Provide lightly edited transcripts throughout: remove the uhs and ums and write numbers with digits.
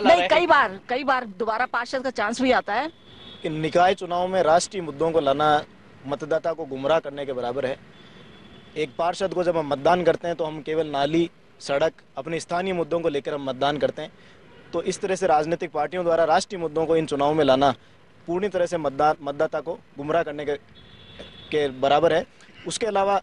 नहीं, कई बार दोबारा पार्षद का चांस भी आता है। कि निकाय चुनाव में राष्ट्रीय मुद्दों को लाना मतदाता को गुमराह करने के बराबर है। एक पार्षद को जब हम मतदान करते हैं तो हम केवल नाली, सड़क, अपने स्थानीय मुद्दों को लेकर हम मतदान करते हैं। तो इस तरह से राजनीतिक पार्टियों द्वारा राष्ट्रीय मुद्दों को इन चुनाव में लाना पूरी तरह से मतदाता को गुमराह करने के बराबर है। उसके अलावा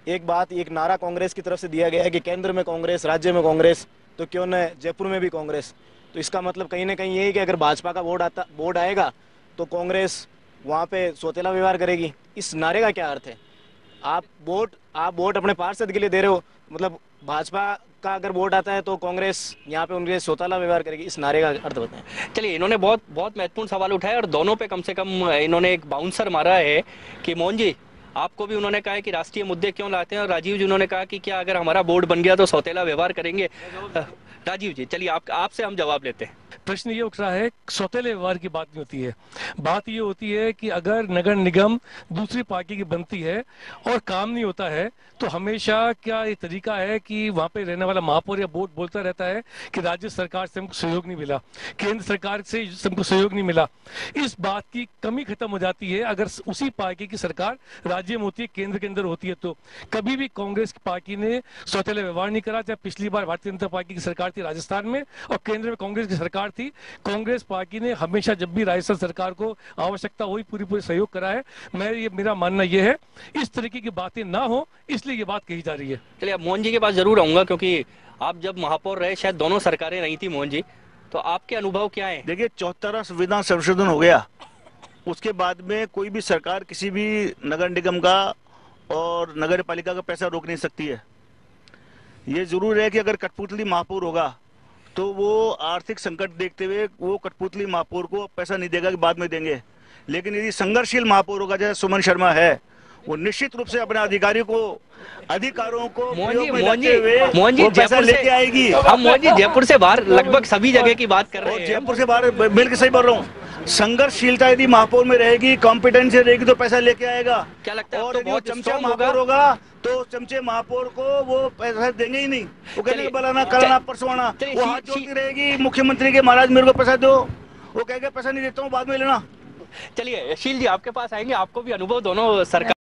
एक नारा कांग्रेस की तरफ से दिया गया है कि केंद्र में कांग्रेस, राज्य में कांग्रेस, तो क्यों न जयपुर में भी कांग्रेस। तो इसका मतलब कहीं ना कहीं ये है कि अगर भाजपा का बोर्ड आएगा तो कांग्रेस वहाँ पे सौतेला व्यवहार करेगी। इस नारे का क्या अर्थ है? आप वोट अपने पार्षद के लिए दे रहे हो, मतलब भाजपा का अगर वोट आता है तो कांग्रेस यहाँ पे उनके सौतेला व्यवहार करेगी। इस नारे का अर्थ बताएं। चलिए, इन्होंने बहुत बहुत महत्वपूर्ण सवाल उठाए और दोनों पे कम से कम इन्होंने एक बाउंसर मारा है कि मोहन जी, आपको भी उन्होंने कहा है कि राष्ट्रीय मुद्दे क्यों लाते हैं, और राजीव जी उन्होंने कहा कि क्या अगर हमारा बोर्ड बन गया तो सौतेला व्यवहार करेंगे। राजीव जी, चलिए आपसे हम जवाब लेते हैं। प्रश्न ये उठ रहा है, सौतेले व्यवहार की बात नहीं होती है। बात ये होती है कि अगर नगर निगम दूसरी पार्टी की बनती है और काम नहीं होता है तो हमेशा क्या ये तरीका है कि वहां पे रहने वाला महापौर या बोर्ड बोलता रहता है कि राज्य सरकार से हमको सहयोग नहीं मिला, केंद्र सरकार से हमको सहयोग नहीं मिला। इस बात की कमी खत्म हो जाती है अगर उसी पार्टी की सरकार राज्य में होती है, केंद्र के अंदर होती है। तो कभी भी कांग्रेस की पार्टी ने सौतेला व्यवहार नहीं करा। चाहे पिछली बार भारतीय जनता पार्टी की सरकार थी राजस्थान में और केंद्र में कांग्रेस की सरकार थी, कांग्रेस पार्टी ने हमेशा जब भी राजस्थान सरकार को आवश्यकता हुई पूरी सहयोग करा है। मेरा मानना यह है इस तरीके की बातें ना हो, इसलिए ये बात कही जा रही है। चलिए, अब मोहन जी के पास जरूर आऊंगा, क्योंकि आप जब महापौर रहे, शायद दोनों सरकारें रही थी मोहन जी, तो आपके अनुभव क्या है? देखिए, 74वां संविधान संशोधन हो गया, उसके बाद में कोई भी सरकार किसी भी नगर निगम का और नगर पालिका का पैसा रोक नहीं सकती है। ये जरूर है कि अगर कठपुतली महापौर होगा तो वो आर्थिक संकट देखते हुए वो कठपुतली महापौर को पैसा नहीं देगा कि बाद में देंगे। लेकिन यदि संघर्षशील महापौर होगा, जैसे सुमन शर्मा है, वो निश्चित रूप से अपने अधिकारों को मोहन जी पैसा लेके आएगी। हम मोहन जी जयपुर से बाहर लगभग सभी जगह की बात कर रहे हैं। जयपुर से बाहर मिलकर सही बोल रहा हूँ। संघर्षशीलता यदि महापौर में रहेगी, कॉम्पिटेंसी रहेगी तो पैसा लेके आएगा। क्या लगता है? और यदि वो चमचा महापौर होगा तो चमचे महापौर को वो पैसा देंगे ही नहीं। वो कहेंगे बलाना, कराना, परसवाना। वो हाथ जोड़ती रहेगी मुख्यमंत्री के, महाराज मेरे को पैसा दो। वो कहेगा पैसा नहीं देता हूँ, बाद में लेना। चलिए शील जी, आपके पास आएंगे, आपको भी अनुभव दोनों सरकार